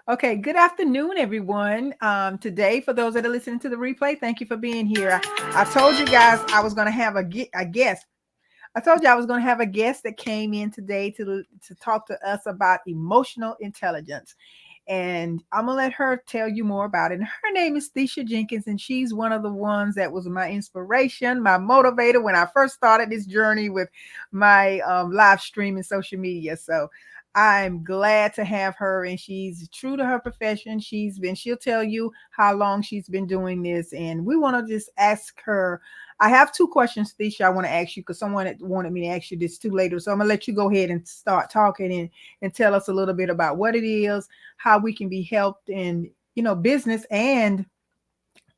Okay, good afternoon, everyone. Today, for those that are listening to the replay, thank you for being here. I told you guys I was going to have a guest. I told you I was going to have a guest that came in today to talk to us about emotional intelligence. And I'm going to let her tell you more about it. And her name is Thecia Jenkins, and she's one of the ones that was my inspiration, my motivator when I first started this journey with my live stream and social media. So I'm glad to have her, and she's true to her profession. She'll tell you how long she's been doing this. And we want to just ask her. I have two questions, Thecia, I want to ask you because someone had wanted me to ask you this too later. So I'm gonna let you go ahead and start talking and tell us a little bit about what it is, how we can be helped in business and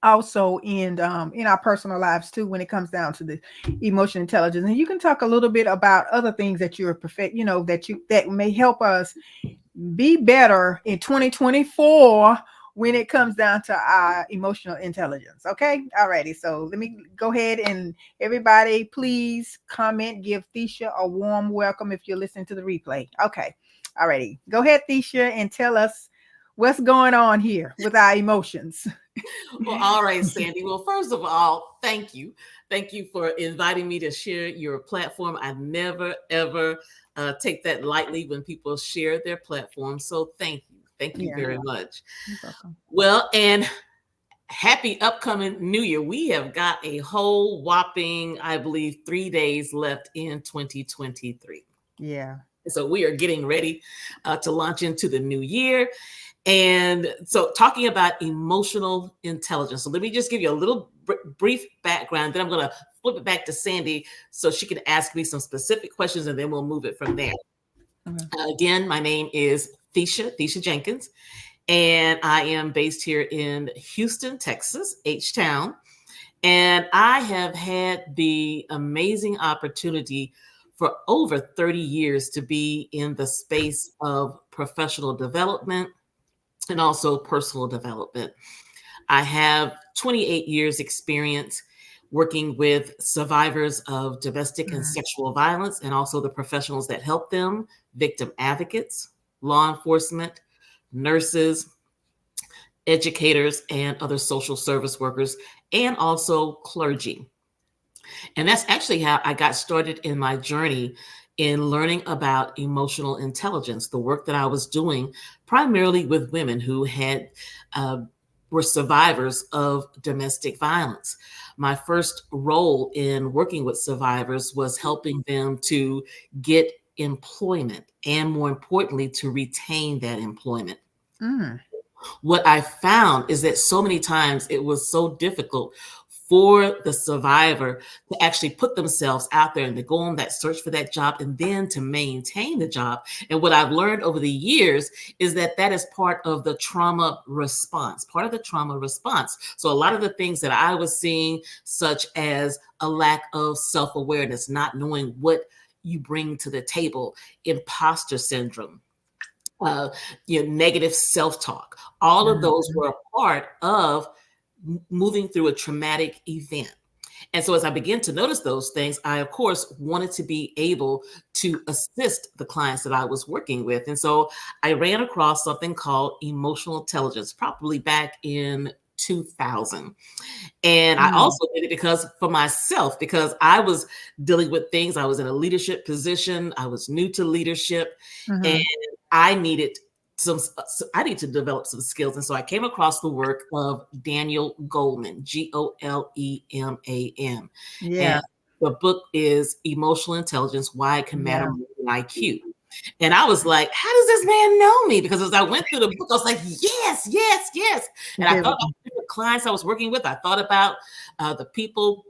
also in our personal lives too when it comes down to the emotional intelligence. And you can talk a little bit about other things that you're perfect, that may help us be better in 2024 when it comes down to our emotional intelligence. Okay. Alrighty. So let me go ahead and everybody please comment, give Thecia a warm welcome if you're listening to the replay. Okay. Alrighty. Go ahead, Thecia, and tell us what's going on here with our emotions. Well, all right, Sandy. Well, first of all, thank you. Thank you for inviting me to share your platform. I never, ever take that lightly when people share their platform. So thank you. Thank you Yeah. very much. You're welcome. Well, and happy upcoming New Year. We have got a whole whopping, I believe, 3 days left in 2023. Yeah. So we are getting ready to launch into the new year. And so talking about emotional intelligence. So let me just give you a little brief background. Then I'm going to flip it back to Sandy so she can ask me some specific questions and then we'll move it from there. Okay. Again, my name is Thecia Jenkins, and I am based here in Houston, Texas, H-Town. And I have had the amazing opportunity for over 30 years to be in the space of professional development and also personal development. I have 28 years experience working with survivors of domestic and sexual violence and also the professionals that help them, victim advocates, law enforcement, nurses, educators, and other social service workers, and also clergy. And that's actually how I got started in my journey in learning about emotional intelligence, the work that I was doing primarily with women who were survivors of domestic violence. My first role in working with survivors was helping them to get employment and, more importantly, to retain that employment. Mm. What I found is that so many times it was so difficult for the survivor to actually put themselves out there and to go on that search for that job and then to maintain the job. And what I've learned over the years is that that is part of the trauma response, So a lot of the things that I was seeing, such as a lack of self-awareness, not knowing what you bring to the table, imposter syndrome, negative self-talk, all of those were a part of moving through a traumatic event. And so as I began to notice those things, I, of course, wanted to be able to assist the clients that I was working with. And so I ran across something called emotional intelligence, probably back in 2000. And I also did it because I was dealing with things. I was in a leadership position. I was new to leadership, and I needed I need to develop some skills. And so I came across the work of Daniel Goleman, Goleman. Yeah. And the book is Emotional Intelligence, Why It Can Matter Yeah. More Than IQ. And I was like, how does this man know me? Because as I went through the book, I was like, yes, yes, yes. And I thought about different clients I was working with. I thought about the people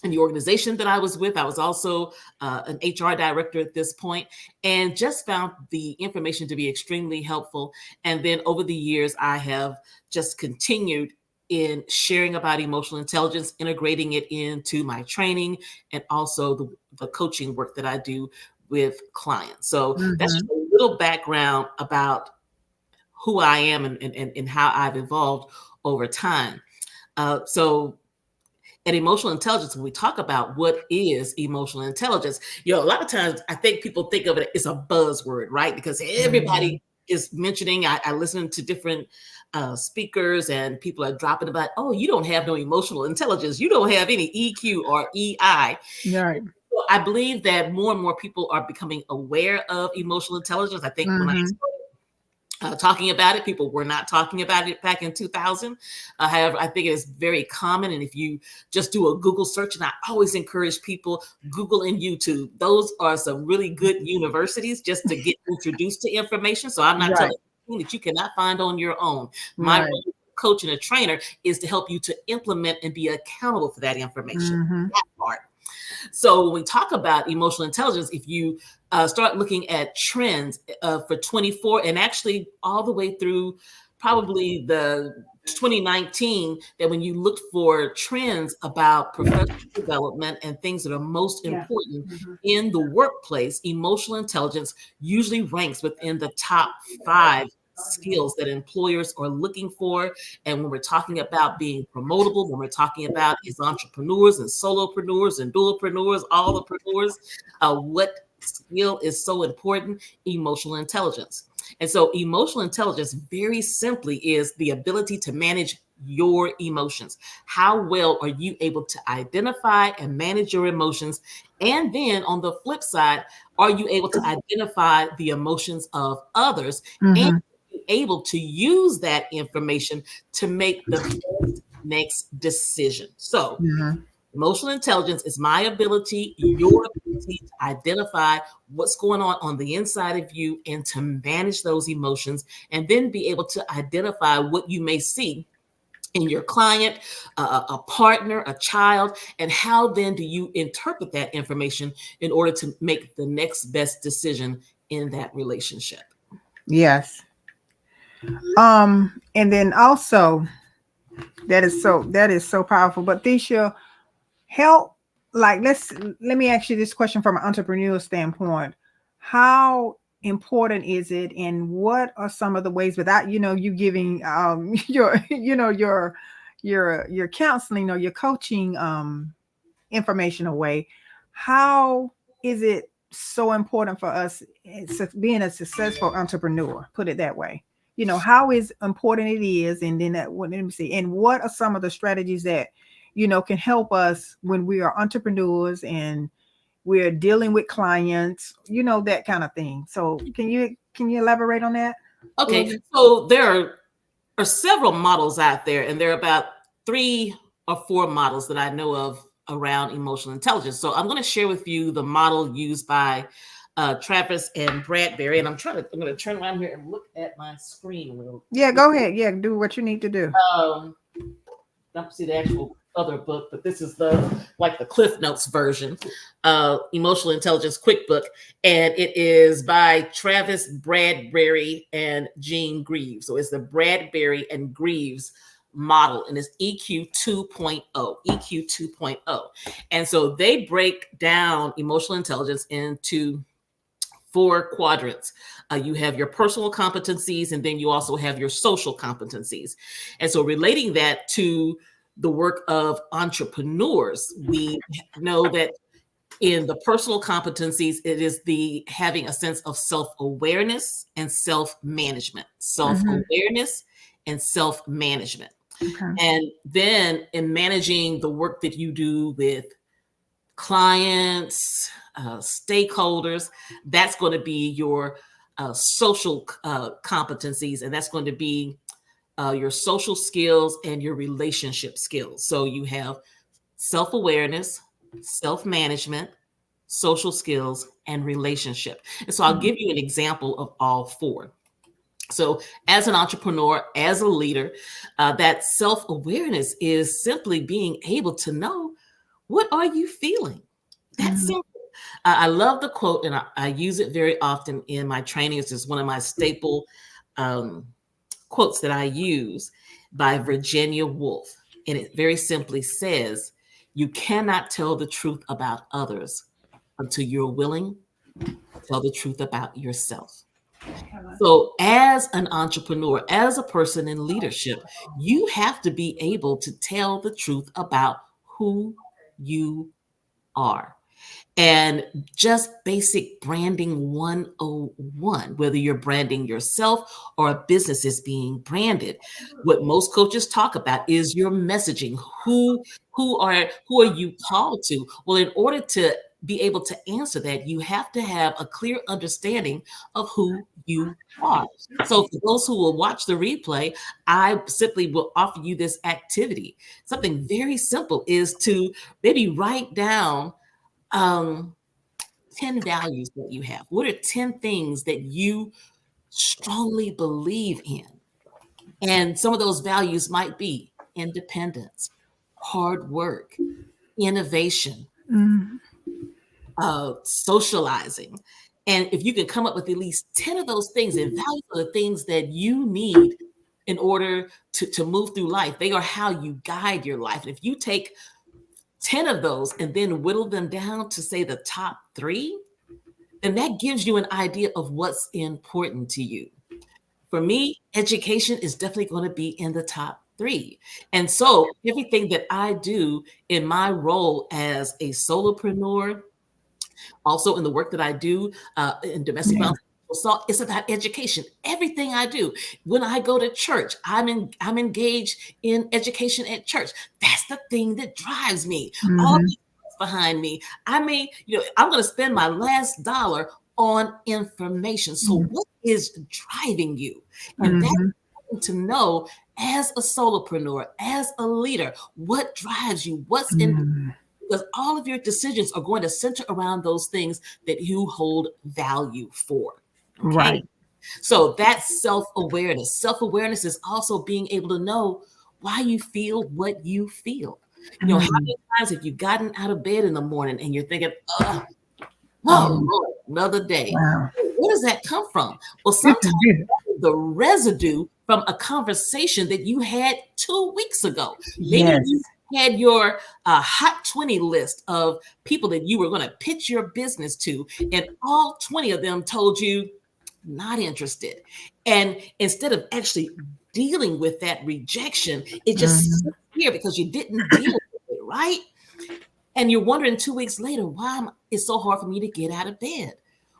in the organization that I was with. I was also an HR director at this point, and just found the information to be extremely helpful. And then over the years, I have just continued in sharing about emotional intelligence, integrating it into my training, and also the coaching work that I do with clients. So that's just a little background about who I am and how I've evolved over time. So and emotional intelligence, when we talk about what is emotional intelligence, a lot of times I think people think of it as a buzzword, right? Because everybody is mentioning, I listen to different speakers, and people are dropping about, oh, you don't have no emotional intelligence. You don't have any EQ or EI. Right. So I believe that more and more people are becoming aware of emotional intelligence. I think when I Mm-hmm. talking about it, people were not talking about it back in 2000. However, I think it is very common. And if you just do a Google search, and I always encourage people, Google and YouTube, those are some really good universities just to get introduced to information. So I'm not Right. telling you that you cannot find on your own. My Right. role as a coach and a trainer is to help you to implement and be accountable for that information. Mm-hmm. That part. So when we talk about emotional intelligence, if you start looking at trends for 24 and actually all the way through probably the 2019, that when you look for trends about professional development and things that are most Yeah. important Mm-hmm. in the workplace, emotional intelligence usually ranks within the top 5 skills that employers are looking for. And when we're talking about being promotable, when we're talking about as entrepreneurs and solopreneurs and dualpreneurs, all the preneurs, what skill is so important? Emotional intelligence. And so emotional intelligence very simply is the ability to manage your emotions. How well are you able to identify and manage your emotions? And then on the flip side, are you able to identify the emotions of others and Mm-hmm. be able to use that information to make the best next decision? So Mm-hmm. emotional intelligence is my ability, your ability to identify what's going on the inside of you and to manage those emotions, and then be able to identify what you may see in your client, a partner, a child, and how then do you interpret that information in order to make the next best decision in that relationship. Yes. And then also that is so powerful. But Thecia, help, like, let me ask you this question from an entrepreneurial standpoint. How important is it, and what are some of the ways, without you giving your your counseling or your coaching information away, how is it so important for us being a successful entrepreneur, put it that way? How is important it is, and then let me see, and what are some of the strategies that can help us when we are entrepreneurs and we're dealing with clients, that kind of thing. So can you elaborate on that a little Okay, bit? so there are several models out there, and there are about 3 or 4 models that I know of around emotional intelligence. So I'm going to share with you the model used by Travis and Bradbury, and I'm going to turn around here and look at my screen real Yeah, quick. go ahead. Yeah, do what you need to do. Um, don't see the actual other book, but this is the Cliff Notes version, Emotional Intelligence Quick Book, and it is by Travis Bradbury and Gene Greaves. So it's the Bradbury and Greaves model, and it's EQ 2.0, EQ 2.0. And so they break down emotional intelligence into 4 quadrants. You have your personal competencies, and then you also have your social competencies. And so, relating that to the work of entrepreneurs, we know that in the personal competencies, it is the having a sense of self-awareness and self-management, Hmm. self-awareness and self-management. Okay. And then in managing the work that you do with clients, stakeholders, that's going to be your social competencies, and that's going to be your social skills and your relationship skills. So you have self awareness, self management, social skills, and relationship. And so I'll give you an example of all 4. So, as an entrepreneur, as a leader, that self awareness is simply being able to know, what are you feeling? That's Hmm. simple. I love the quote, and I use it very often in my training. It's just one of my staple um, quotes that I use, by Virginia Woolf. And it very simply says, you cannot tell the truth about others until you're willing to tell the truth about yourself. So, as an entrepreneur, as a person in leadership, you have to be able to tell the truth about who you are. And just basic branding 101, whether you're branding yourself or a business is being branded. What most coaches talk about is your messaging. Who are you called to? Well, in order to be able to answer that, you have to have a clear understanding of who you are. So for those who will watch the replay, I simply will offer you this activity. Something very simple is to maybe write down 10 values that you have. What are 10 things that you strongly believe in? And some of those values might be independence, hard work, innovation, Mhm. socializing. And if you can come up with at least 10 of those things, and values are the things that you need in order to move through life, they are how you guide your life. And if you take 10 of those and then whittle them down to say the top three, then that gives you an idea of what's important to you. For me, education is definitely going to be in the top three. And so everything that I do in my role as a solopreneur, also in the work that I do in domestic Yeah. violence assault, it's about education. Everything I do. When I go to church, I'm engaged in education at church. That's the thing that drives me. All Mhm. these things behind me. I mean, I'm going to spend my last dollar on information. So what is driving you? And that's Mhm. important to know as a solopreneur, as a leader, what drives you, what's in, Mhm. because all of your decisions are going to center around those things that you hold value for. Okay. Right. So that's self awareness. Self awareness is also being able to know why you feel what you feel. How Mm. many times have you gotten out of bed in the morning and you're thinking, oh, Mm. Lord, another day? Wow. Where does that come from? Well, This sometimes is good. the residue from a conversation that you had 2 weeks ago. Maybe you Yes. had your hot 20 list of people that you were going to pitch your business to, and all 20 of them told you, not interested. And instead of actually dealing with that rejection, it just Mhm. sits here because you didn't deal with it, right? And you're wondering 2 weeks later, it's so hard for me to get out of bed.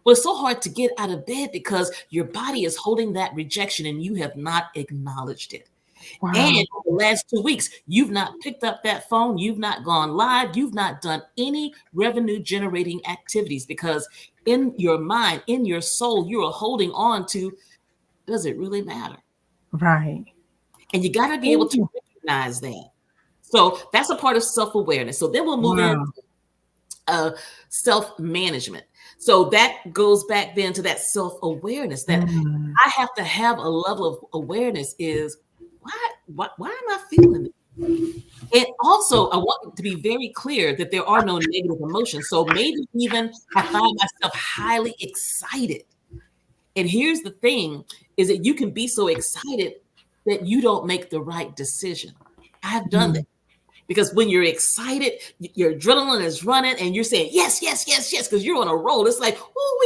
Well, it's so hard to get out of bed because your body is holding that rejection and you have not acknowledged it. And Wow. the last 2 weeks, you've not picked up that phone, you've not gone live, you've not done any revenue generating activities because in your mind, in your soul, you are holding on to, does it really matter? Right. And you got to be able to Ooh. recognize that. So that's a part of self awareness. So then we'll move in Wow. self management. So that goes back then to that self awareness that Mm. I have to have a level of awareness is why am I feeling this? And also, I want to be very clear that there are no negative emotions. So maybe even I find myself highly excited. And here's the thing is that you can be so excited that you don't make the right decision. I've done that. Mm. Because when you're excited, your adrenaline is running and you're saying, yes, yes, yes, yes, because you're on a roll. It's like,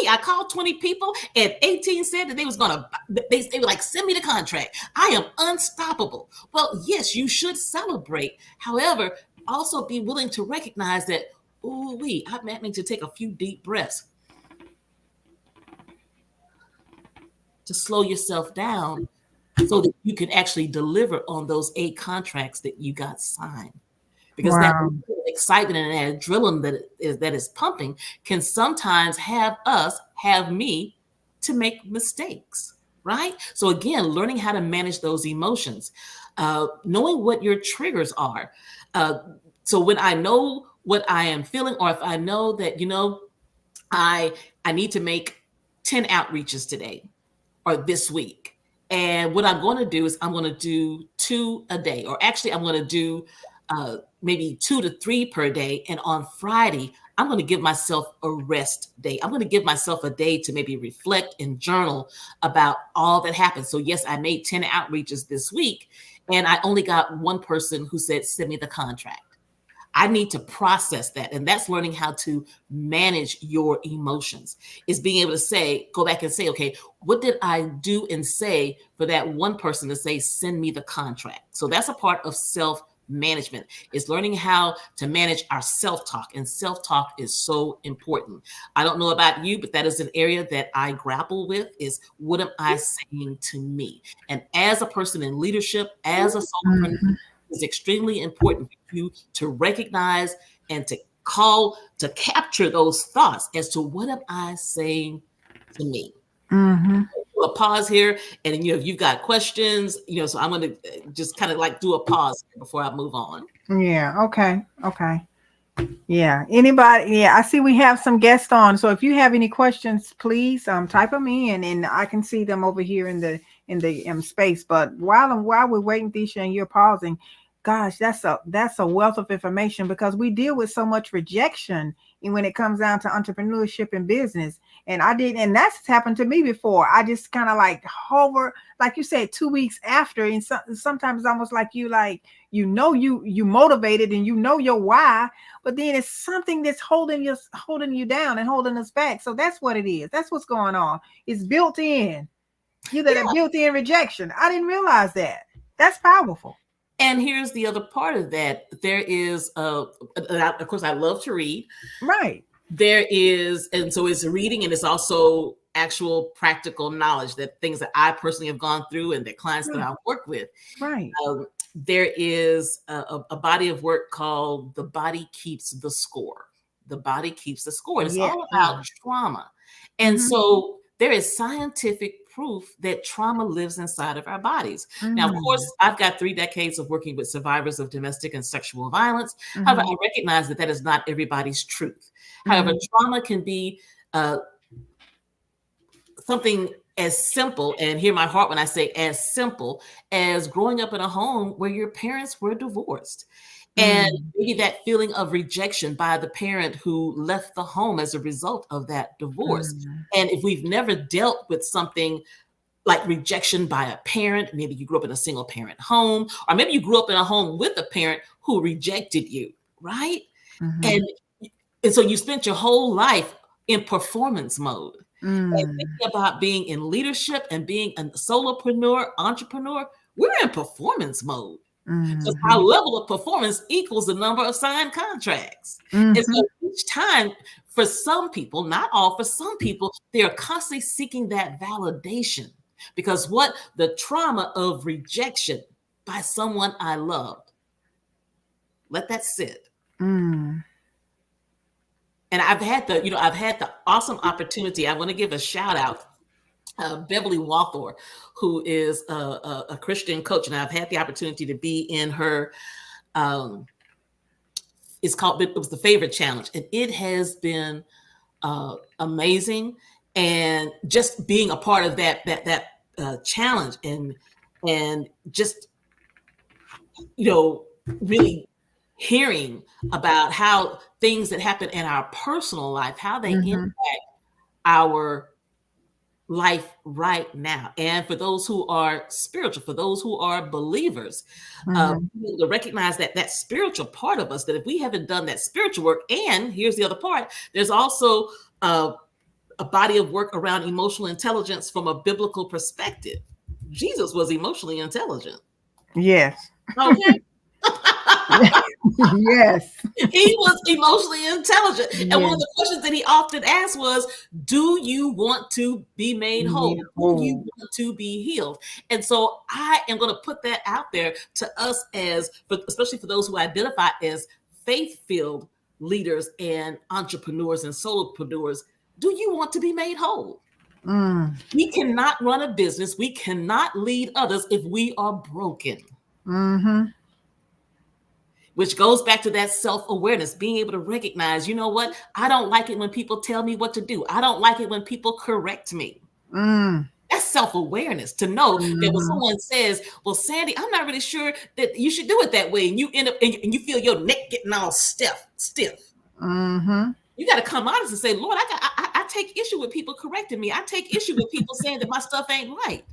I called 20 people and 18 said that they was going to, they were like, send me the contract. I am unstoppable. Well, yes, you should celebrate. However, also be willing to recognize that, I might need to take a few deep breaths to slow yourself down so that you can actually deliver on those 8 contracts that you got signed. Because that Wow. excitement and that adrenaline that is pumping can sometimes have me to make mistakes, right? So again, learning how to manage those emotions, knowing what your triggers are. Uh, so when I know what I am feeling, or if I know that I need to make 10 outreaches today or this week. And what I'm going to do is I'm going to do 2 a day, or actually I'm going to do maybe 2 to 3 per day. And on Friday, I'm going to give myself a rest day. I'm going to give myself a day to maybe reflect and journal about all that happened. So yes, I made 10 outreaches this week, and I only got one person who said, send me the contract. I need to process that. And that's learning how to manage your emotions. Is being able to go back and say, okay, what did I do and say for that one person to say, send me the contract? So that's a part of self management. It's learning how to manage our self-talk, and self-talk is so important. I don't know about you, but that is an area that I grapple with, is what am I saying to me? And as a person in leadership, as a solopreneur, Mhm. it's extremely important for you to recognize and to capture those thoughts as to what am I saying to me. Mhm. A pause here, and if you've got questions, so I'm going to just kind of like do a pause before I move on. Yeah. Okay. Okay. Yeah. Anybody? Yeah. I see we have some guests on. So if you have any questions, please type them in, and I can see them over here in the space. But while we're waiting, Thecia, and you're pausing, gosh, that's a wealth of information, because we deal with so much rejection when it comes down to entrepreneurship and business. And that's happened to me before. I just kind of like hover, like you said, 2 weeks after, and sometimes it's almost like you motivated, and your why, but then it's something that's holding you down and holding us back. So that's what it is. That's what's going on. It's built in. You got a Yeah. built-in rejection. I didn't realize that. That's powerful. And here's the other part of that. There is, of course, I love to read. Right. There is, and so it's reading, and it's also actual practical knowledge, that things that I personally have gone through and the clients that I've worked with. Right. There is a body of work called The Body Keeps the Score. The Body Keeps the Score. And it's Yeah. all about trauma. And so there is scientific proof that trauma lives inside of our bodies. Now, of course, I've got 3 decades of working with survivors of domestic and sexual violence. However, I recognize that is not everybody's truth. However, trauma can be something as simple, and hear my heart when I say as simple, as growing up in a home where your parents were divorced. And maybe that feeling of rejection by the parent who left the home as a result of that divorce. And if we've never dealt with something like rejection by a parent, maybe you grew up in a single parent home, or maybe you grew up in a home with a parent who rejected you, right? And so you spent your whole life in performance mode. And thinking about being in leadership and being a solopreneur, entrepreneur, we're in performance mode. Because our level of performance equals the number of signed contracts. And so each time, for some people, not all, for some people, they are constantly seeking that validation. Because what the trauma of rejection by someone I loved, let that sit. And I've had the awesome opportunity. I want to give a shout out. Beverly Walthor, who is a Christian coach, and I've had the opportunity to be in her. It was the Favorite Challenge, and it has been amazing. And just being a part of that challenge, and just really hearing about how things that happen in our personal life, how they impact our life right now. And for those who are spiritual, for those who are believers, to recognize that spiritual part of us, that if we haven't done that spiritual work, and here's the other part, there's also a body of work around emotional intelligence from a biblical perspective. Jesus was emotionally intelligent. Yes. Okay. Yes. He was emotionally intelligent. And one of the questions that he often asked was, do you want to be made whole? Do you want to be healed? And so I am going to put that out there to us, especially for those who identify as faith-filled leaders and entrepreneurs and solopreneurs. Do you want to be made whole? We cannot run a business. We cannot lead others if we are broken. Which goes back to that self-awareness, being able to recognize, you know what? I don't like it when people tell me what to do. I don't like it when people correct me. That's self-awareness, to know that when someone says, well, Sandy, I'm not really sure that you should do it that way. And you end up, and you feel your neck getting all stiff. You got to come honest and say, Lord, I take issue with people correcting me. I take issue with people saying that my stuff ain't right.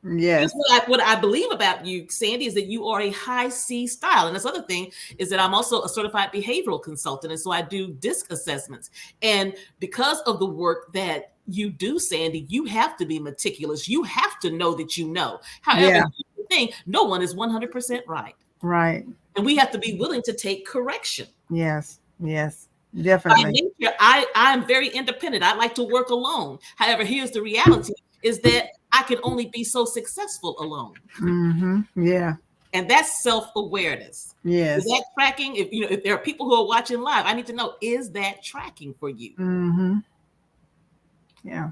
Yes. What I believe about you, Sandy, is that you are a high C style. And this other thing is that I'm also a certified behavioral consultant. And so I do DISC assessments. And because of the work that you do, Sandy, you have to be meticulous. You have to know that you know. However, the thing, no one is 100% right. Right. And we have to be willing to take correction. Yes. Yes. By Definitely. nature, I'm very independent. I like to work alone. However, here's the reality is that I can only be so successful alone. Mm-hmm. Yeah. And that's self-awareness. Is Yes. that tracking? If there are people who are watching live, I need to know, is that tracking for you? Mm-hmm. Yeah.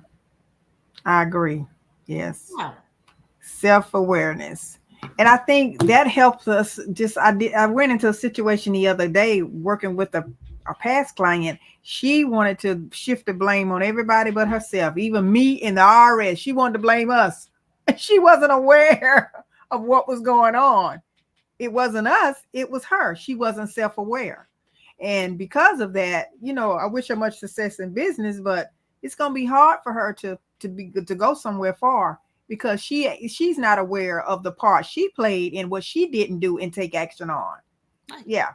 I agree. Yes. Yeah. Self-awareness. And I think that helps us. I went into a situation the other day working with a past client. She wanted to shift the blame on everybody but herself, even me and the RS. She wanted to blame us. She wasn't aware of what was going on. It wasn't us, it was her. She wasn't self-aware. And because of that, I wish her much success in business, but it's going to be hard for her to go somewhere far because she's not aware of the part she played in what she didn't do and take action on. Right. Yeah.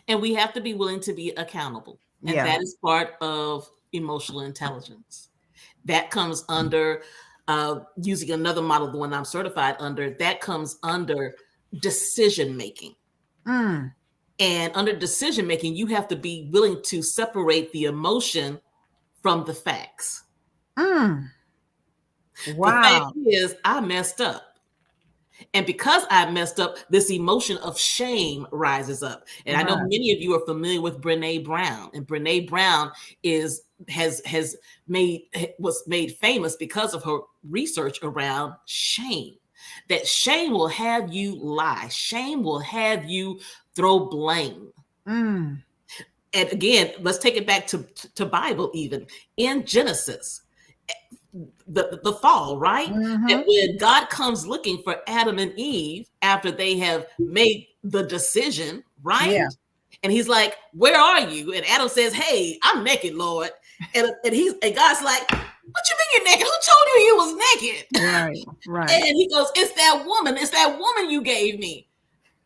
And we have to be willing to be accountable. And Yeah. that is part of emotional intelligence. That comes under, using another model, the one I'm certified under, that comes under decision making. Mm. And under decision making, you have to be willing to separate the emotion from the facts. Mm. The fact Wow. is, I messed up. And because I messed up, this emotion of shame rises up. And I know Right. many of you are familiar with Brene Brown. And Brene Brown was made famous because of her research around shame. That shame will have you lie. Shame will have you throw blame. Mm. And again, let's take it back to Bible even. In Genesis, the fall, right? That Mm-hmm. when God comes looking for Adam and Eve after they have made the decision, right? Yeah. And he's like, "Where are you?" And Adam says, "Hey, I'm naked, Lord." And God's like, "What you mean you're naked? Who told you you was naked?" Right. Right. And he goes, "It's that woman. It's that woman you gave me."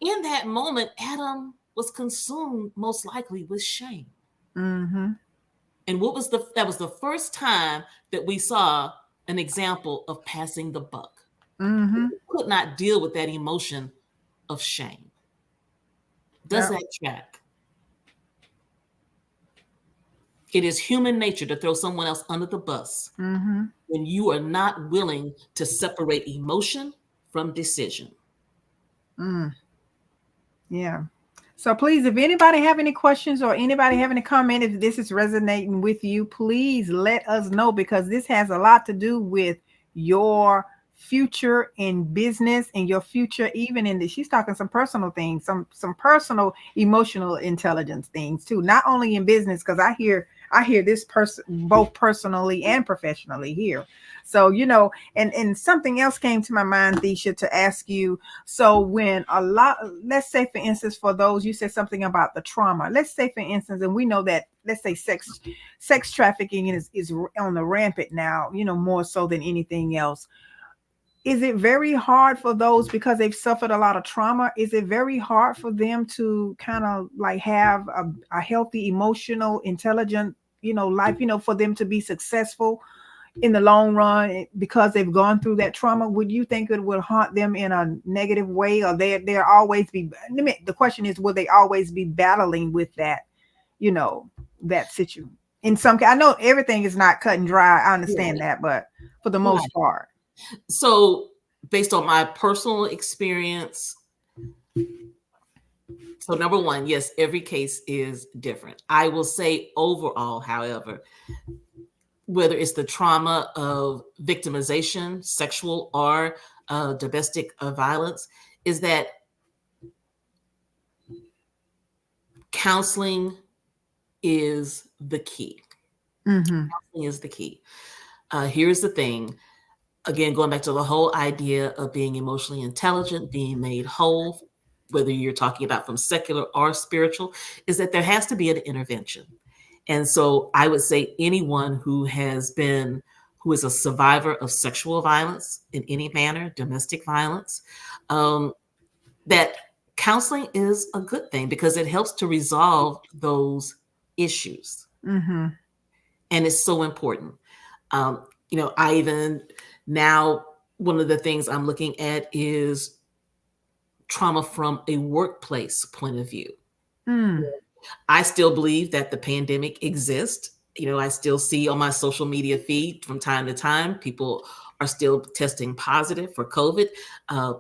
In that moment, Adam was consumed most likely with shame. Mm-hmm. And that was the first time that we saw an example of passing the buck. Mm-hmm. Could not deal with that emotion of shame. Does Yeah. that track? It is human nature to throw someone else under the bus Mm-hmm. when you are not willing to separate emotion from decision. Mm. Yeah. So please, if anybody have any questions or anybody have any comment, if this is resonating with you, please let us know because this has a lot to do with your future in business and your future even in the she's talking some personal things, some personal emotional intelligence things too, not only in business because I hear this person both personally and professionally here. So and something else came to my mind, Thecia, to ask you. So when let's say for instance, for those, you said something about the trauma. Let's say for instance, and we know that, let's say sex trafficking is on the rampant now, more so than anything else. Is it very hard for those because they've suffered a lot of trauma? Is it very hard for them to kind of like have a healthy, emotional, intelligent, life, for them to be successful in the long run because they've gone through that trauma? Would you think it will haunt them in a negative way, or they're always be? The question is, will they always be battling with that, that situation? In some case, I know everything is not cut and dry. I understand Right. that, but for the Right. most part. So, based on my personal experience, so number one, yes, every case is different. I will say overall, however, whether it's the trauma of victimization, sexual or domestic violence, is that counseling is the key. Mm-hmm. Counseling is the key. Here's the thing. Again, going back to the whole idea of being emotionally intelligent, being made whole, whether you're talking about from secular or spiritual, is that there has to be an intervention. And so I would say anyone who is a survivor of sexual violence in any manner, domestic violence, that counseling is a good thing because it helps to resolve those issues. Mm-hmm. And it's so important. I even now, one of the things I'm looking at is trauma from a workplace point of view. Mm. I still believe that the pandemic exists. I still see on my social media feed from time to time, people are still testing positive for COVID. Uh,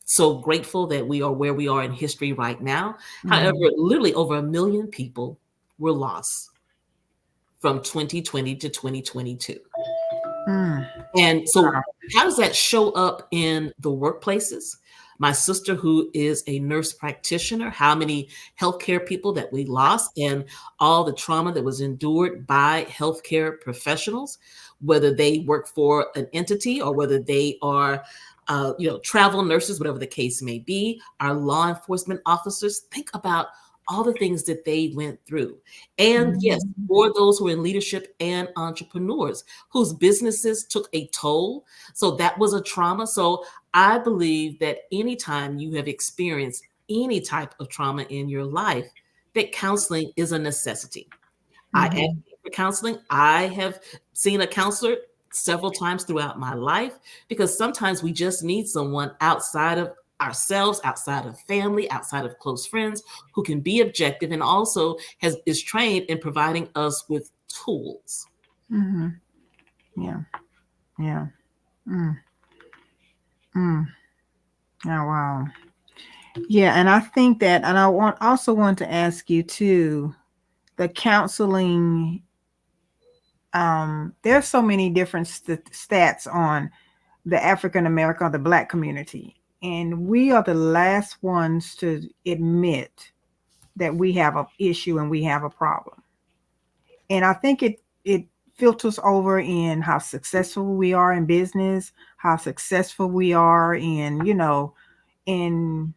so grateful that we are where we are in history right now. However, Mhm. literally over 1 million people were lost from 2020 to 2022. Mm. And so, how does that show up in the workplaces? My sister, who is a nurse practitioner, how many healthcare people that we lost, and all the trauma that was endured by healthcare professionals, whether they work for an entity or whether they are, travel nurses, whatever the case may be, our law enforcement officers. Think about all the things that they went through. And yes, Mhm. for those who are in leadership and entrepreneurs whose businesses took a toll. So that was a trauma. So I believe that anytime you have experienced any type of trauma in your life, that counseling is a necessity. I Mhm. advocate for counseling. I have seen a counselor several times throughout my life because sometimes we just need someone outside of ourselves, outside of family, outside of close friends who can be objective and also is trained in providing us with tools. Mhm. Yeah. Yeah. Mm. Mm. Oh, wow. Yeah, and I think that, and also want to ask you too, the counseling. There's so many different stats on the African American or the Black community, and we are the last ones to admit that we have a issue and we have a problem. And I think it filters over in how successful we are in business, how successful we are in, in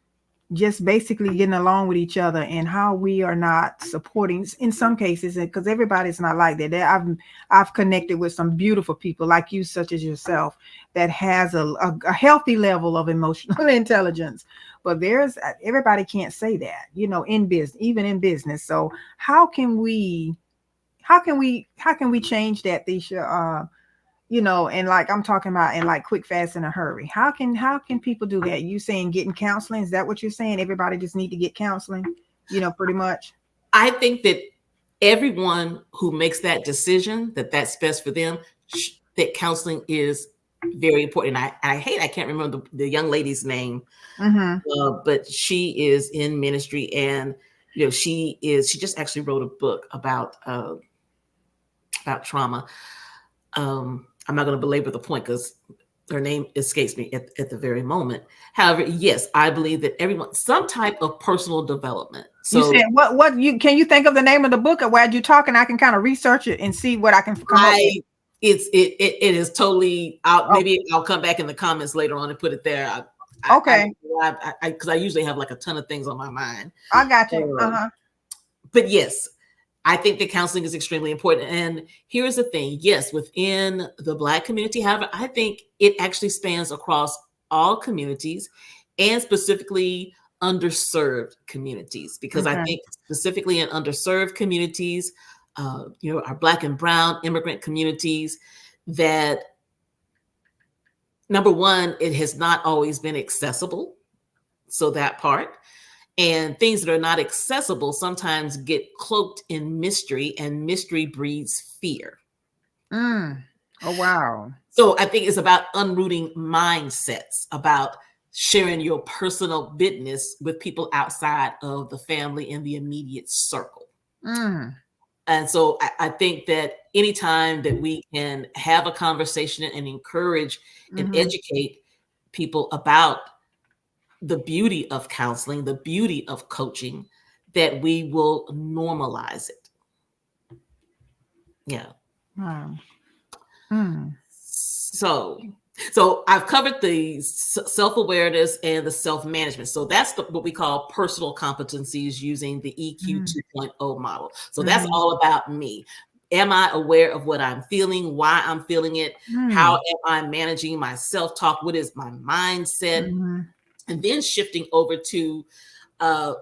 just basically getting along with each other, and how we are not supporting in some cases, because everybody's not like that. I've connected with some beautiful people like you, such as yourself, that has a healthy level of emotional intelligence. But everybody can't say that, in business, even in business. So how can we change that, Thecia? And like I'm talking about in like quick, fast, in a hurry. How can people do that? You saying getting counseling? Is that what you're saying? Everybody just need to get counseling, pretty much. I think that everyone who makes that decision that that's best for them, that counseling is very important. I can't remember the young lady's name, Mm-hmm. but she is in ministry, and she just actually wrote a book about trauma. I'm not going to belabor the point because her name escapes me at the very moment. However, yes, I believe that everyone, some type of personal development. You said So what you can you think of the name of the book, or while you talking, I can kind of research it and see what I can come up with. I it is totally out. Maybe I'll come back in the comments later on and put it there. Okay, Because I usually have like a ton of things on my mind. I got you. Um, but yes, I think that counseling is extremely important. And here's the thing: yes, within the Black community, however, I think it actually spans across all communities, and specifically underserved communities, because I Okay. think specifically in underserved communities, our Black and Brown immigrant communities, that number one, it has not always been accessible. So that part. And things that are not accessible sometimes get cloaked in mystery, and mystery breeds fear. Mm. Oh, wow. So I think it's about unrooting mindsets, about sharing your personal business with people outside of the family and the immediate circle. Mm. And so I think that anytime that we can have a conversation and encourage and Mm-hmm. educate people about the beauty of counseling, the beauty of coaching, that we will normalize it. Yeah. Wow. Mm. So I've covered the self-awareness and the self-management. So that's what we call personal competencies using the EQ Mm. 2.0 model. So that's Mm-hmm. all about me. Am I aware of what I'm feeling, why I'm feeling it? How Mm. am I managing my self-talk? What is my mindset? Mm-hmm. And then shifting over to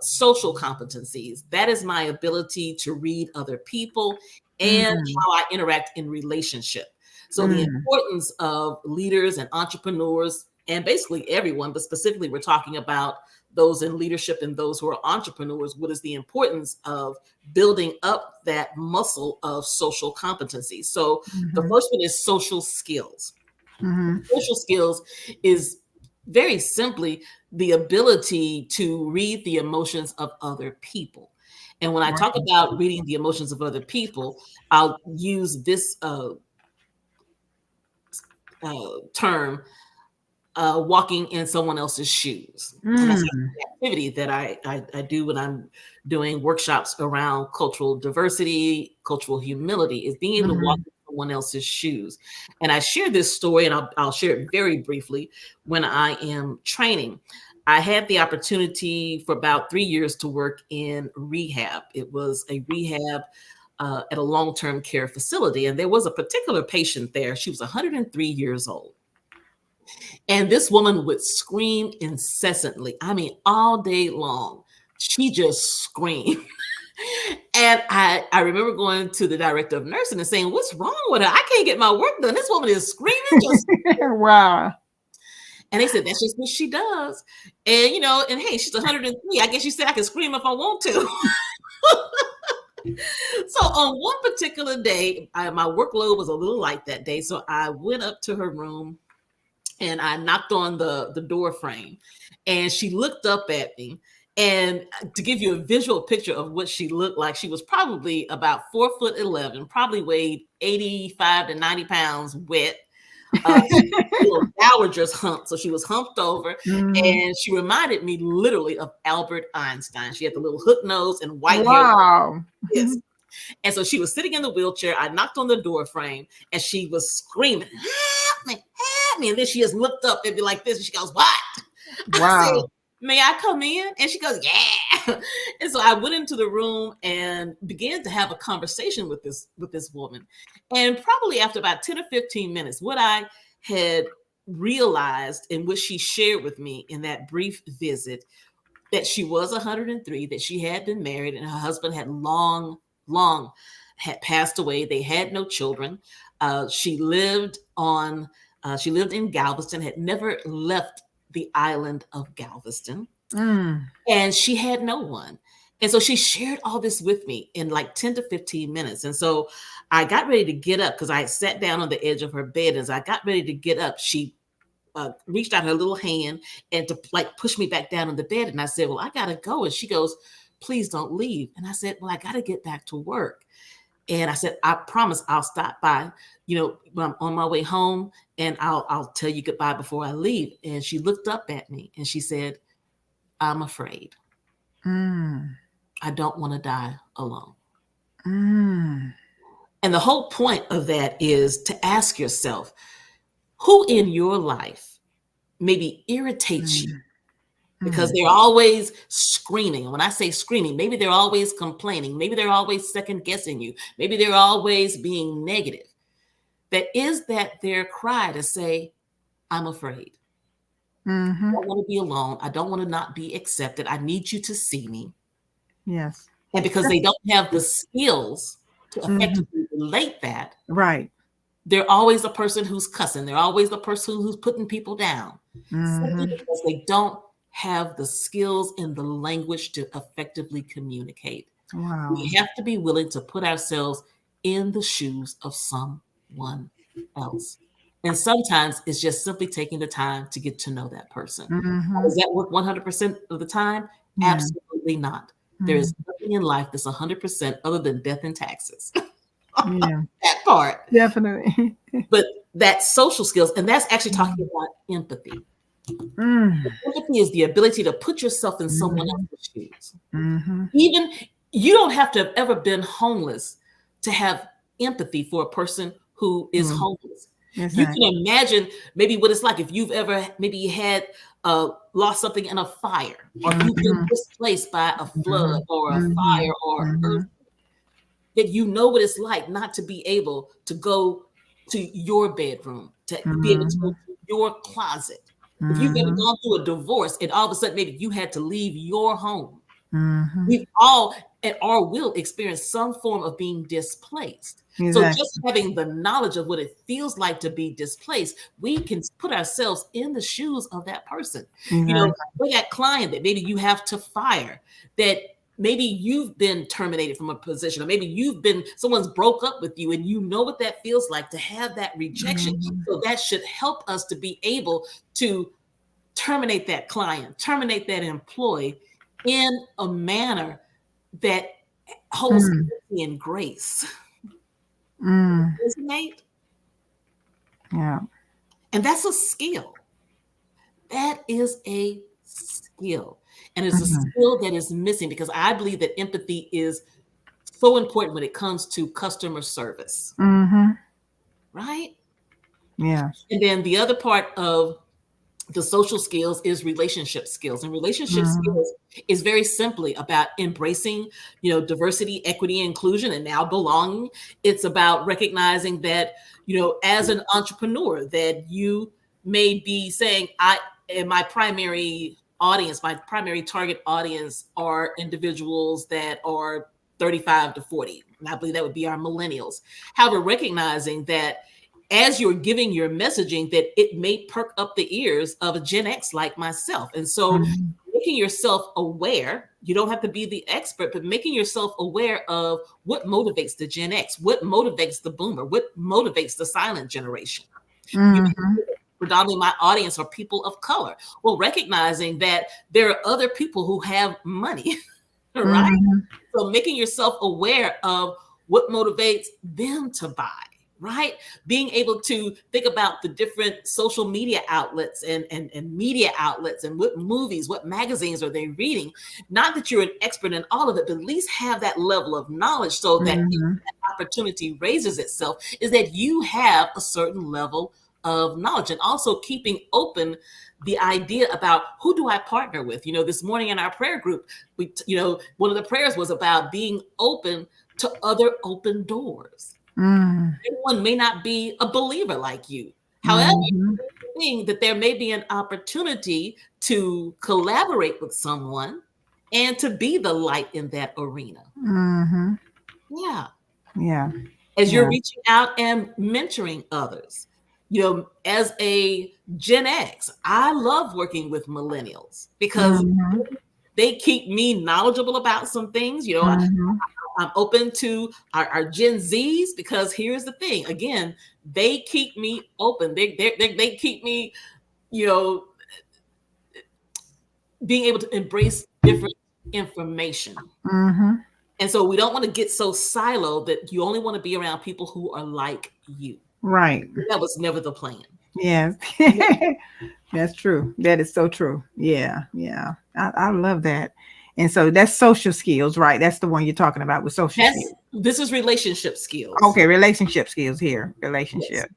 social competencies. That is my ability to read other people and Mm. how I interact in relationship. So the Mm. importance of leaders and entrepreneurs and basically everyone, but specifically we're talking about those in leadership and those who are entrepreneurs, what is the importance of building up that muscle of social competency. So the Mhm. first one is social skills. Mhm. Social skills is very simply the ability to read the emotions of other people. And when I talk Right. about reading the emotions of other people, I'll use this term, walking in someone else's shoes. And that's Mm. the activity that I do when I'm doing workshops around cultural diversity, cultural humility, is being able to walk Mhm. in someone else's shoes. And I share this story, and I'll share it very briefly. When I am training, I had the opportunity for about 3 years to work in rehab. It was a rehab at a long-term care facility. And there was a particular patient there. She was 103 years old. And this woman would scream incessantly. I mean, all day long. She just screamed. And I remember going to the director of nursing and saying, "What's wrong with her? I can't get my work done. This woman is screaming, just." Wow. And they said, "That's just what she does." And, and hey, she's 103. I guess she said I can scream if I want to. So on one particular day, my workload was a little light that day. So I went up to her room and I knocked on the door frame, and she looked up at me. And to give you a visual picture of what she looked like, she was probably about 4'11", probably weighed 85 to 90 pounds wet. She had a little dowager's hump, so she was humped over, Mhm. and she reminded me literally of Albert Einstein. She had the little hook nose and white hair. Wow. Yes. And so she was sitting in the wheelchair. I knocked on the door frame, and she was screaming, "Help me, help me." And then she just looked up and be like this. And she goes, "What?" I said, Wow. "May I come in?" And she goes, "Yeah." And so I went into the room and began to have a conversation with this woman. And probably after about 10 or 15 minutes, what I had realized and what she shared with me in that brief visit, that she was 103, that she had been married, and her husband had long had passed away. They had no children. She lived on. She lived in Galveston. Had never left the island of Galveston, Mm. and she had no one. And so she shared all this with me in like 10 to 15 minutes. And so I got ready to get up because I had sat down on the edge of her bed. As I got ready to get up, she reached out her little hand and to like push me back down in the bed. And I said, "Well, I gotta go." And she goes, "Please don't leave." And I said, "Well, I gotta get back to work." And I said, "I promise I'll stop by, when I'm on my way home, and I'll tell you goodbye before I leave." And she looked up at me and she said, "I'm afraid. Mm. I don't want to die alone." Mm. And the whole point of that is to ask yourself, who in your life maybe irritates you? Mm. Because Mm. they're always screaming. And when I say screaming, maybe they're always complaining. Maybe they're always second guessing you. Maybe they're always being negative. That their cry to say, "I'm afraid. I Mhm. don't want to be alone. I don't want to not be accepted. I need you to see me." Yes. And because they don't have the skills to Mhm. effectively relate that, Right. they're always the person who's cussing. They're always the person who's putting people down, simply Mhm. because they don't have the skills and the language to effectively communicate. Wow. We have to be willing to put ourselves in the shoes of someone else. And sometimes it's just simply taking the time to get to know that person. Does Mhm. that work 100% of the time? Yeah. Absolutely not. There is Mhm. nothing in life that's 100% other than death and taxes. Yeah. That part. Definitely. But that social skills, and that's actually talking Mm. about empathy. Mm. Empathy is the ability to put yourself in someone Mhm. else's shoes. Mhm. Even you don't have to have ever been homeless to have empathy for a person who is Mm. homeless. You can Exactly. imagine maybe what it's like if you've ever maybe you had lost something in a fire, or if you've been Mhm. displaced by a flood Mhm. or a fire Mhm. or earth, Mhm. that you know what it's like not to be able to go to your bedroom, to be able to go Mhm. to your closet. If you've ever Mhm. gone through a divorce and all of a sudden maybe you had to leave your home, Mhm. We've all at our will experienced some form of being displaced. So just Exactly. having the knowledge of what it feels like to be displaced, we can put ourselves in the shoes of that person. You know, Exactly. for that client that maybe you have to fire, that maybe you've been terminated from a position, or maybe someone's broke up with you, and you know what that feels like to have that rejection. Mhm. So that should help us to be able to terminate that client, terminate that employee in a manner that holds Mm. mercy and grace. Mm. Resonate? Yeah. And that's a skill. That is a skill. And it's a Mhm. skill that is missing, because I believe that empathy is so important when it comes to customer service, Mhm. right? Yes. And then the other part of the social skills is relationship skills, and relationship Mhm. skills is very simply about embracing, diversity, equity, inclusion, and now belonging. It's about recognizing that, as an entrepreneur, that you may be saying, I and my primary target audience are individuals that are 35 to 40, and I believe that would be our millennials. However, recognizing that as you're giving your messaging, that it may perk up the ears of a Gen X like myself. And so Mhm. making yourself aware, you don't have to be the expert, but making yourself aware of what motivates the Gen X, what motivates the boomer, what motivates the silent generation. You Mhm. predominantly my audience are people of color. Well, recognizing that there are other people who have money, right? Mhm. So making yourself aware of what motivates them to buy, right? Being able to think about the different social media outlets and media outlets, and what movies, what magazines are they reading? Not that you're an expert in all of it, but at least have that level of knowledge, so that if Mhm. that opportunity raises itself, is that you have a certain level of knowledge. And also keeping open the idea about, who do I partner with? This morning in our prayer group, one of the prayers was about being open to other open doors. Mhm. Everyone may not be a believer like you. However, Mhm. think that there may be an opportunity to collaborate with someone and to be the light in that arena. Mhm. Yeah. Yeah. As you're Yeah. reaching out and mentoring others. As a Gen X, I love working with millennials because Mhm. they keep me knowledgeable about some things. Mhm. I'm open to our Gen Zs, because here's the thing. Again, they keep me open. They keep me, you know, being able to embrace different information. Mhm. And so we don't want to get so siloed that you only want to be around people who are like you. Right. That was never the plan. Yes. That's true. That is so true. Yeah. Yeah. I love that. And so that's social skills, right? That's the one you're talking about with social skills. This is relationship skills. Okay, relationship skills here. Yes. Relationship.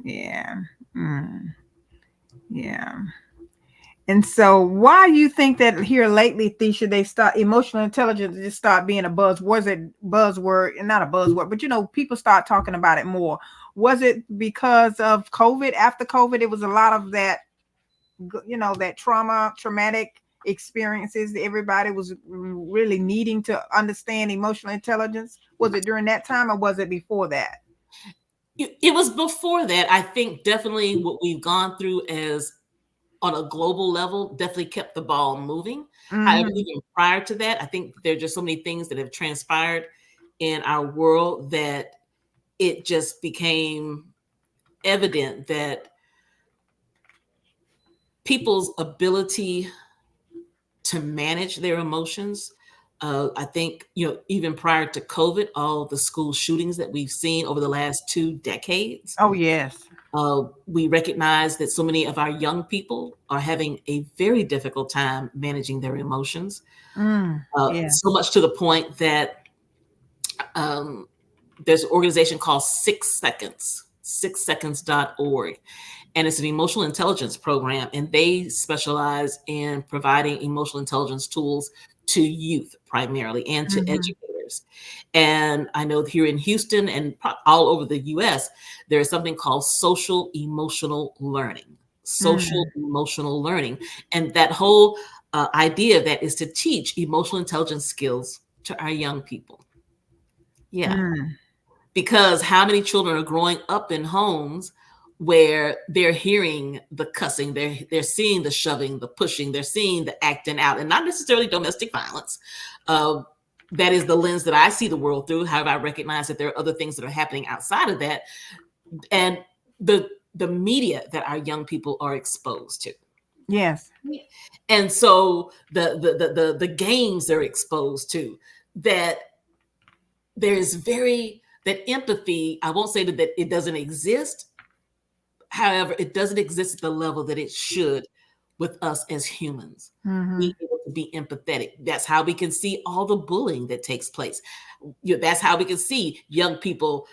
Yeah. Mm, yeah. And so why you think that here lately, Thecia, they start emotional intelligence just start being a buzz? Was it buzzword? And not a buzzword, but people start talking about it more. Was it because of COVID? After COVID, it was a lot of that, that traumatic experiences. Everybody was really needing to understand emotional intelligence. Was it during that time, or was it before that? It was before that. I think definitely what we've gone through as on a global level definitely kept the ball moving. However, Mm-hmm. even prior to that, I think there are just so many things that have transpired in our world that it just became evident that people's ability to manage their emotions. I think, even prior to COVID, all the school shootings that we've seen over the last 2 decades, Oh yes. we recognize that so many of our young people are having a very difficult time managing their emotions. So Yes. much to the point that um, there's an organization called 6 Seconds, 6seconds.org, and it's an emotional intelligence program, and they specialize in providing emotional intelligence tools to youth primarily, and to Mm-hmm. educators. And I know here in Houston and all over the US, there is something called social emotional learning. Social Mm-hmm. emotional learning. And that whole idea that is to teach emotional intelligence skills to our young people. Yeah. Mm. Because how many children are growing up in homes where they're hearing the cussing, they're seeing the shoving, the pushing, they're seeing the acting out, and not necessarily domestic violence. That is the lens that I see the world through. However, I recognize that there are other things that are happening outside of that, and the media that our young people are exposed to. Yes. And so the games they're exposed to, that there's that empathy, I won't say that it doesn't exist. However, it doesn't exist at the level that it should with us as humans. Mm-hmm. Being able to be empathetic. That's how we can see all the bullying that takes place. That's how we can see young people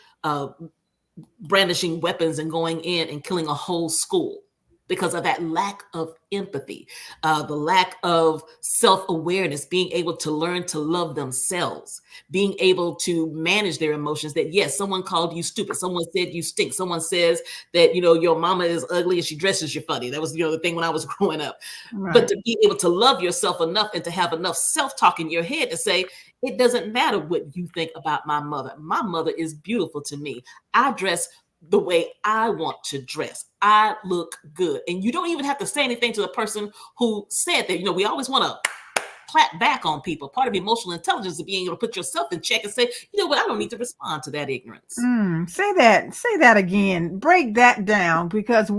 brandishing weapons and going in and killing a whole school because of that lack of empathy, the lack of self-awareness, being able to learn to love themselves, being able to manage their emotions. That yes, someone called you stupid, someone said you stink, someone says that your mama is ugly and she dresses you funny. That was the thing when I was growing up. Right. But to be able to love yourself enough and to have enough self-talk in your head to say, it doesn't matter what you think about my mother. My mother is beautiful to me. I dress the way I want to dress. I look good. And you don't even have to say anything to the person who said that. We always want to clap back on people. Part of emotional intelligence is being able to put yourself in check and say, you know what, I don't need to respond to that ignorance. Say that again. Break that down, because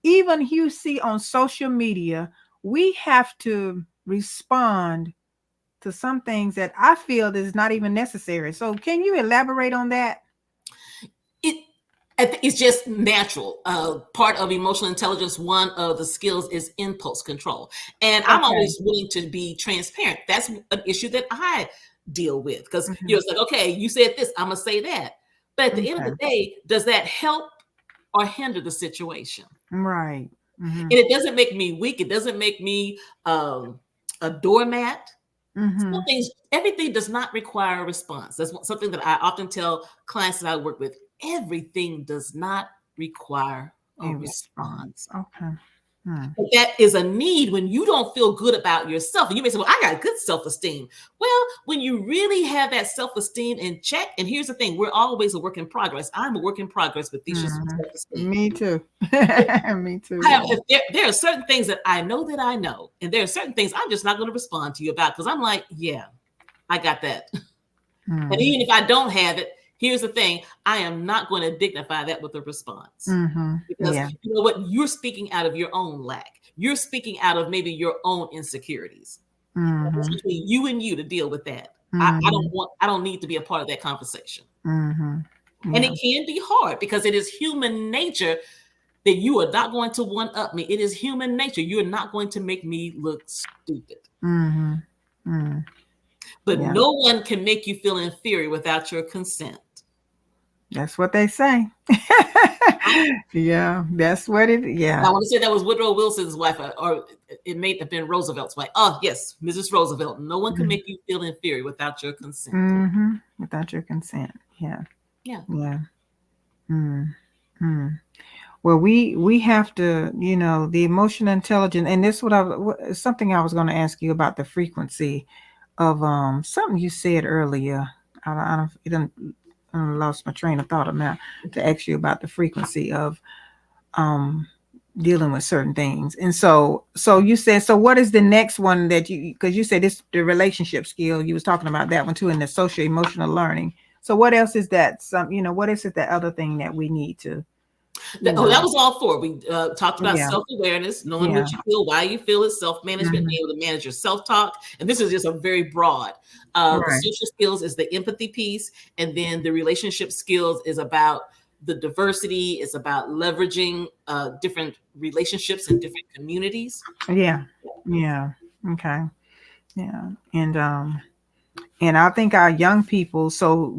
even you see on social media, we have to respond to some things that I feel is not even necessary. So can you elaborate on that? It's just natural. Part of emotional intelligence, one of the skills is impulse control. And I'm always willing to be transparent. That's an issue that I deal with, because it's like, okay, you said this, I'm going to say that. But at the end of the day, does that help or hinder the situation? Right. And it doesn't make me weak. It doesn't make me a doormat. Some things, everything does not require a response. That's something that I often tell clients that I work with. Everything does not require a response. Okay. But that is a need when you don't feel good about yourself. And you may say, well, I got good self-esteem. Well, when you really have that self-esteem in check, and here's the thing, we're always a work in progress. I'm a work in progress with Thecia's self-esteem. Me too. Me too. There are certain things that I know, and there are certain things I'm just not going to respond to you about, because I'm like, yeah, I got that. And even if I don't have it, here's the thing, I am not going to dignify that with a response. Because you know what? You're speaking out of your own lack. You're speaking out of maybe your own insecurities. It's between you and you to deal with that. I don't need to be a part of that conversation. And it can be hard, because it is human nature that you are not going to one-up me. It is human nature. You're not going to make me look stupid. But no one can make you feel inferior without your consent. That's what they say. Yeah, that's what it is. Yeah. I want to say that was Woodrow Wilson's wife, or it may have been Roosevelt's wife. Oh, yes, Mrs. Roosevelt. No one can make you feel inferior without your consent. Without your consent. Yeah. Yeah. Yeah. Well, we have to, the emotional intelligence, and this is something I was going to ask you about, the frequency of something you said earlier. I lost my train of thought now to ask you about the frequency of dealing with certain things. And so you said, so what is the next one that because you said it's the relationship skill, you was talking about that one too, in the social emotional learning. So what else is that? What is it, that other thing that we need to? That was all four. We talked about self-awareness, knowing what you feel, why you feel it, self-management, being able to manage your self-talk. And this is just a very broad. The social skills is the empathy piece. And then the relationship skills is about the diversity. It's about leveraging different relationships in different communities. Yeah. Okay. Yeah. And I think our young people, so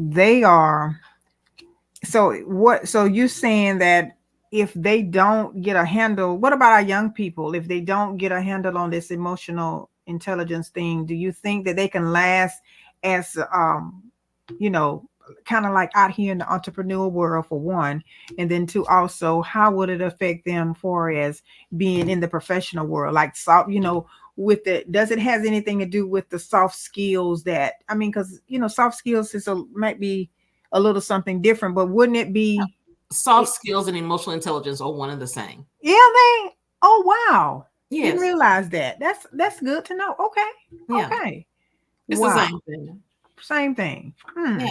you're saying that if they don't get a handle, what about our young people? If they don't get a handle on this emotional intelligence thing, do you think that they can last as, kind of like out here in the entrepreneur world, for one, and then two, also, how would it affect them for as being in the professional world? Like, with it, does it has anything to do with the soft skills that, I mean, because soft skills is might be a little something different, but wouldn't it be Soft it, skills and emotional intelligence are one and the same. yeah, they, oh wow. Didn't Yes. realize that. That's good to know. Okay. Yeah. Okay. It's the Wow. same thing. Same thing. Yeah.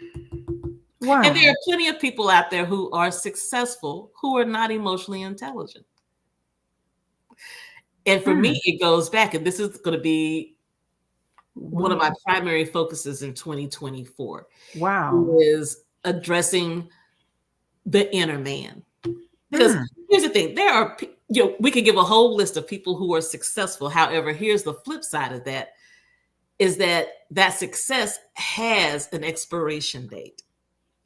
And there Wow. are plenty of people out there who are successful who are not emotionally intelligent. And for Hmm. me, it goes back, and this is going to be one of Wow. my primary focuses in 2024 Wow. is addressing the inner man. Because Hmm. here's the thing, there are, we could give a whole list of people who are successful. However, here's the flip side of that is that that success has an expiration date.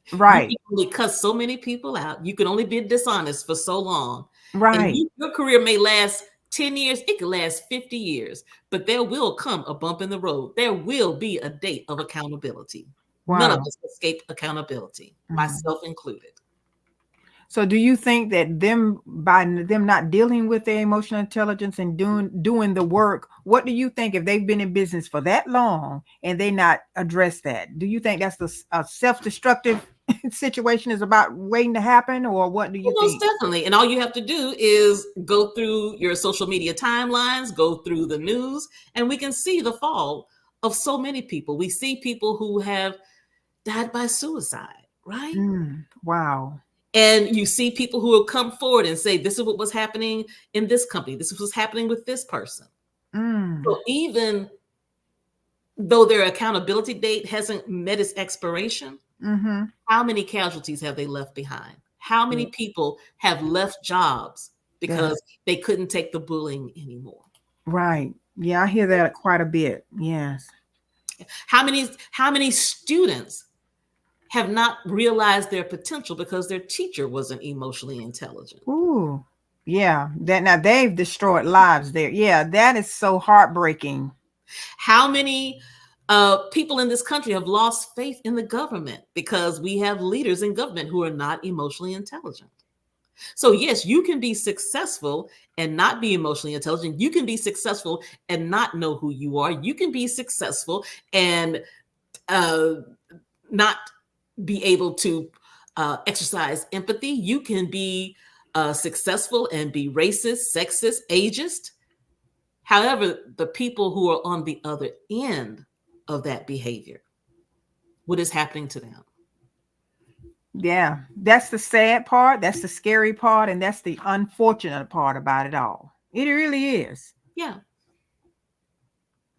You can Right. only cut so many people out. You can only be dishonest for so long. And Right. your career may last 10 years, it could last 50 years, but there will come a bump in the road. There will be a date of accountability. None of Wow. us escape accountability, Mhm. myself included. So do you think that them by them not dealing with their emotional intelligence and doing the work, what do you think if they've been in business for that long and they not address that? Do you think that's a self-destructive situation is about waiting to happen, or what do you Well, most think? definitely. And all you have to do is go through your social media timelines, go through the news, and we can see the fall of so many people. We see people who have died by suicide, right? Wow. And you see people who will come forward and say, this is what was happening in this company. This is what's happening with this person. Mm. So even though their accountability date hasn't met its expiration, Mm-hmm. how many casualties have they left behind? How many Yeah. people have left jobs Yeah. because they couldn't take the bullying anymore? Right. Yeah, I hear that quite a bit. Yes. How many students have not realized their potential because their teacher wasn't emotionally intelligent? Ooh. Yeah. That now they've destroyed lives there. Yeah, that is so heartbreaking. How many people in this country have lost faith in the government because we have leaders in government who are not emotionally intelligent? So, yes, you can be successful and not be emotionally intelligent. You can be successful and not know who you are. You can be successful and uh, not be able to exercise empathy. You can be successful and be racist, sexist, ageist. However, the people who are on the other end of that behavior, what is happening to them? Yeah, that's the sad part. That's the scary part. And that's the unfortunate part about it all. It really is. Yeah,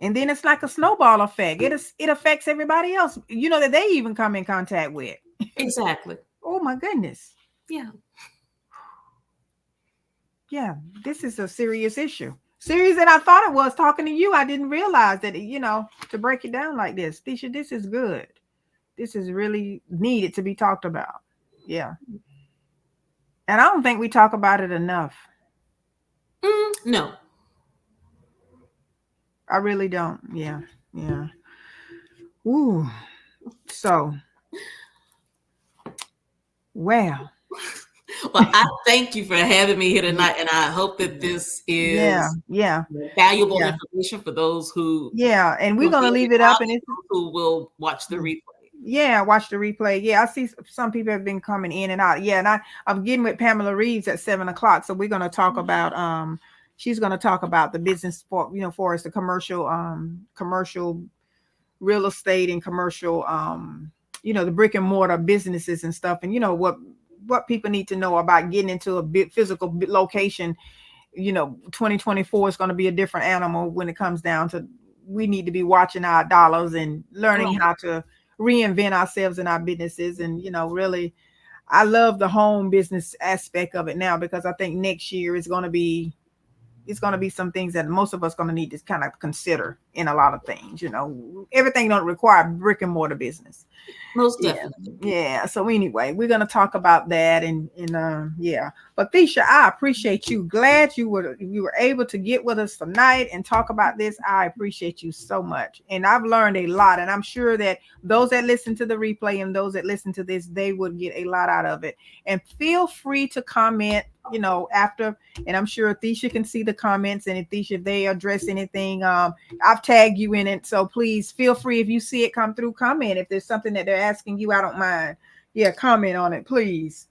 And then it's like a snowball effect. It affects everybody else, that they even come in contact with. exactly. Oh my goodness. Yeah. Yeah, this is a serious issue. Serious than I thought it was. Talking to you, I didn't realize that, to break it down like this. Thecia, this is good. This is really needed to be talked about. Yeah. And I don't think we talk about it enough. No. I really don't. Yeah. Yeah. Ooh. So, well, Well, I thank you for having me here tonight, and I hope that this yeah. is Yeah. valuable Yeah. information for those who Yeah. And we're will going to hear leave it it out up. And and it's, those who will watch the replay. yeah, watch the replay. Yeah, I see some people have been coming in and out. Yeah, and I'm getting with Pamela Reeves at 7 o'clock. So we're gonna talk about she's gonna talk about the business for us, the commercial real estate and commercial the brick and mortar businesses and stuff, and what people need to know about getting into a bit physical location. 2024 is going to be a different animal when it comes down to we need to be watching our dollars and learning Right. how to reinvent ourselves in our businesses. And really, I love the home business aspect of it now, because I think next year is going to be it's going to be some things that most of us going to need to kind of consider in a lot of things. Everything don't require brick and mortar business. Most Yeah. definitely. Yeah. So anyway, we're gonna talk about that, and yeah. But Thecia, I appreciate you. Glad you were able to get with us tonight and talk about this. I appreciate you so much. And I've learned a lot. And I'm sure that those that listen to the replay and those that listen to this, they would get a lot out of it. And feel free to comment after, and I'm sure Thecia can see the comments, and if Thecia, if they address anything, I've tagged you in it. So please feel free, if you see it come through, comment. If there's something that they're asking you, I don't mind. Yeah, comment on it, please.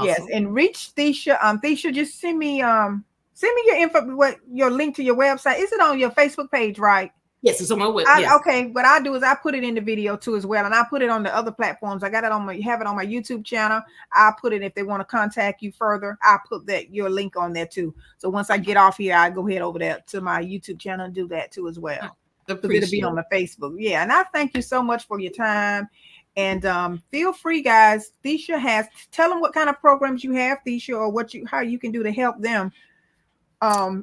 Yes, Awesome. and reach Thecia. Thecia, just send me your info, what your link to your website. Is it on your Facebook page, right? Yes, it's on my web. Yes. Okay, what I do is I put it in the video too as well, and I put it on the other platforms. I got it on have it on my YouTube channel. I put it, if they want to contact you further, I put that your link on there too. So once I get off here, I go head over there to my YouTube channel and do that too as well, because it'll be on the Facebook. Yeah, and I thank you so much for your time. And feel free, guys. Thecia has, tell them what kind of programs you have, Thecia, or how you can do to help them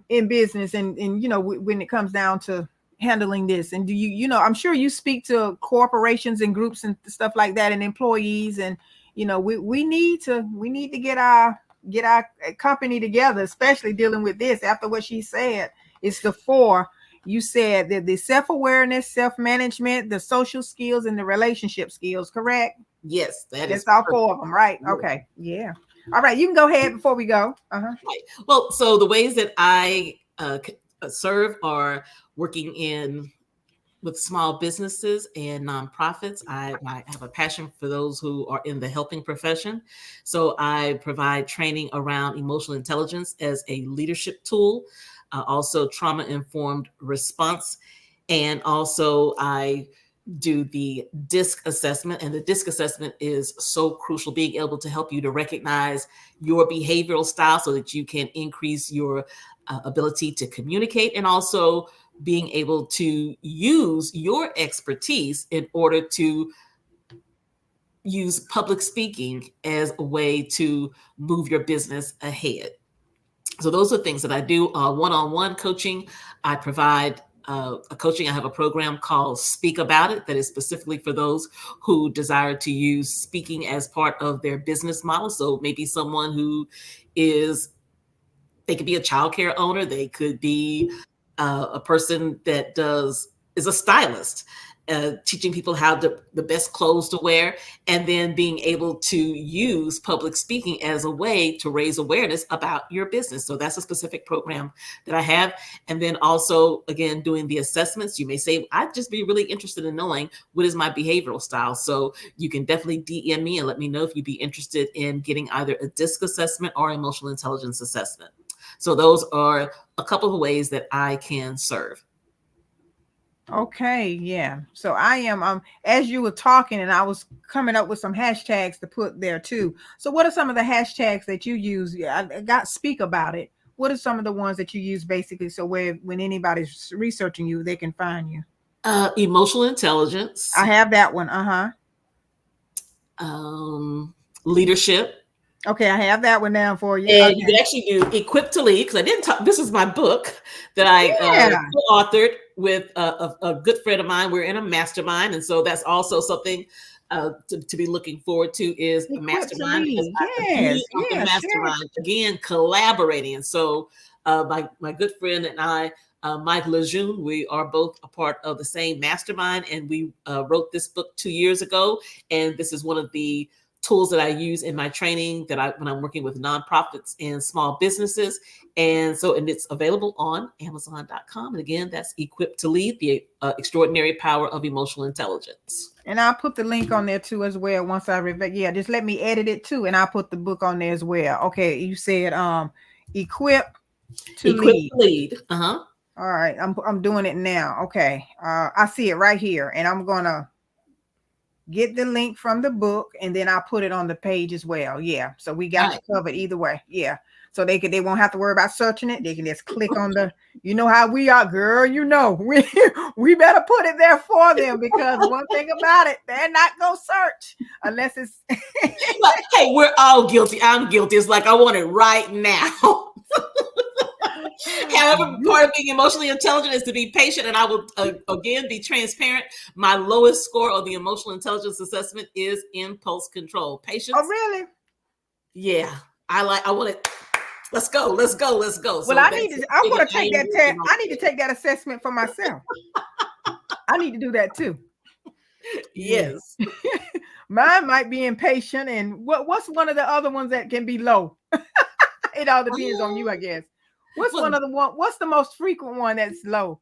in business, and when it comes down to handling this. And do I'm sure you speak to corporations and groups and stuff like that, and employees, and we need to get our company together, especially dealing with this. After what she said, it's the four. You said that the self-awareness, self-management, the social skills, and the relationship skills, correct? Yes, that's all four of them, right? Yeah. Okay, yeah. All right, you can go ahead before we go. Right. Well, so the ways that I serve are working with small businesses and nonprofits. I have a passion for those who are in the helping profession. So I provide training around emotional intelligence as a leadership tool, also trauma-informed response, and also I do the DISC assessment. And the DISC assessment is so crucial, being able to help you to recognize your behavioral style so that you can increase your ability to communicate, and also being able to use your expertise in order to use public speaking as a way to move your business ahead. So those are things that I do. One-on-one coaching, I provide a coaching. I have a program called Speak About It that is specifically for those who desire to use speaking as part of their business model. So maybe someone who they could be a childcare owner, they could be a person that is a stylist, teaching people how the best clothes to wear, and then being able to use public speaking as a way to raise awareness about your business. So that's a specific program that I have. And then also, again, doing the assessments. You may say, I'd just be really interested in knowing what is my behavioral style. So you can definitely DM me and let me know if you'd be interested in getting either a DISC assessment or emotional intelligence assessment. So those are a couple of ways that I can serve. Okay, yeah. So I am as you were talking, and I was coming up with some hashtags to put there too. So what are some of the hashtags that you use? I got Speak About It. What are some of the ones that you use basically, so when anybody's researching you, they can find you? Emotional intelligence. I have that one. Leadership. Okay, I have that one down for you. And okay. You can actually do Equipped to Lead, because I didn't talk. This is my book that I authored with a good friend of mine. We're in a mastermind, and so that's also something to be looking forward to, is a mastermind. Yes, the mastermind, sure. Again, collaborating. And so my good friend and I, Mike Lejeune, we are both a part of the same mastermind, and we wrote this book 2 years ago. And this is one of the tools that I use in my training when I'm working with nonprofits and small businesses. And it's available on Amazon.com. And again, that's Equipped to Lead, the Extraordinary Power of Emotional Intelligence. And I'll put the link on there too as well. Once I just let me edit it too. And I'll put the book on there as well. Okay. You said Equipped to Lead. Uh-huh. All right. I'm doing it now. Okay. I see it right here. And I'm gonna get the link from the book, and then I'll put it on the page as well. Yeah. So we got you covered either way. Yeah. So they won't have to worry about searching it. They can just click on you know how we are, girl. We better put it there for them, because one thing about it, they're not gonna search unless it's like, hey, we're all guilty. I'm guilty. It's like, I want it right now. However, part of being emotionally intelligent is to be patient, and I will again be transparent. My lowest score on the emotional intelligence assessment is impulse control. Patience. Oh, really? Yeah, I want it. Let's go. Well, I want to take that test. I need to take that assessment for myself. I need to do that too. Yes. Mine might be impatient, and what's one of the other ones that can be low? It all depends on you, I guess. What's Well, one of the one? What's the most frequent one that's low?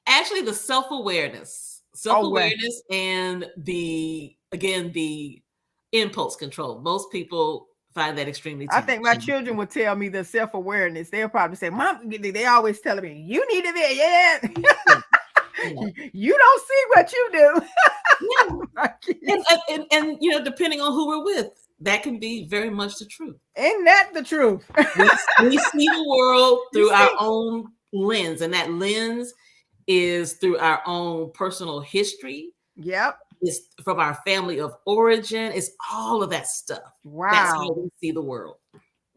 actually, the self-awareness, Oh well, self-awareness, and the impulse control. Most people find that extremely I think my challenging. children would tell me the self awareness. They'll probably say, "Mom," they always telling me, "You need to be, yeah." Yeah, yeah, You don't see what you do. yeah. My And, kids. and depending on who we're with, that can be very much the truth. Ain't that the truth? We see the world You through our see? own lens, and that lens is through our own personal history. Yep. It's from our family of origin. It's all of that stuff. That's how Wow. we see the world.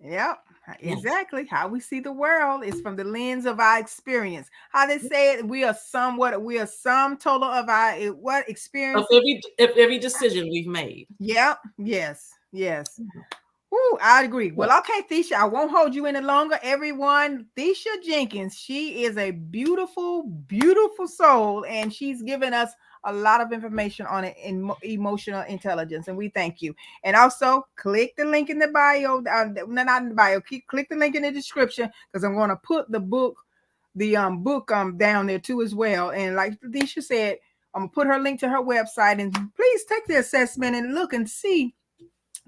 Yep. Yes. Exactly. How we see the world is from the lens of our experience. How they say it, we are sum total of our what Of experiences. every decision we've made. Yep. Yes. Yes. Ooh, I agree. Yeah. Well, okay, Thecia, I won't hold you any longer. Everyone, Thecia Jenkins, she is a beautiful, beautiful soul, and she's given us a lot of information on it in emotional intelligence, and we thank you. And also, click the link in the bio, not in the bio. Click the link in the description because I'm going to put the book down there too as well. And like Thecia said, I'm gonna put her link to her website, and please take the assessment and look and see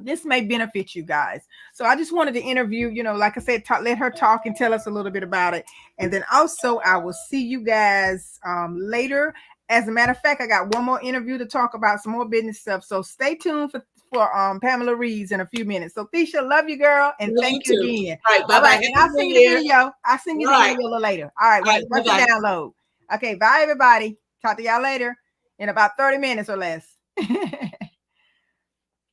this may benefit you guys. So I just wanted to interview, like I said, let her talk and tell us a little bit about it. And then also I will see you guys later. As a matter of fact, I got one more interview to talk about some more business stuff. So stay tuned for Pamela Reeves in a few minutes. So Thecia, love you, girl, and Love you thank you too. again. All right, All bye bye. right, Happy and I'll send New you the Year. video. I'll send you All the right. video a little later. All right, All right, once you bye bye. download. Okay, bye everybody. Talk to y'all later in about 30 minutes or less.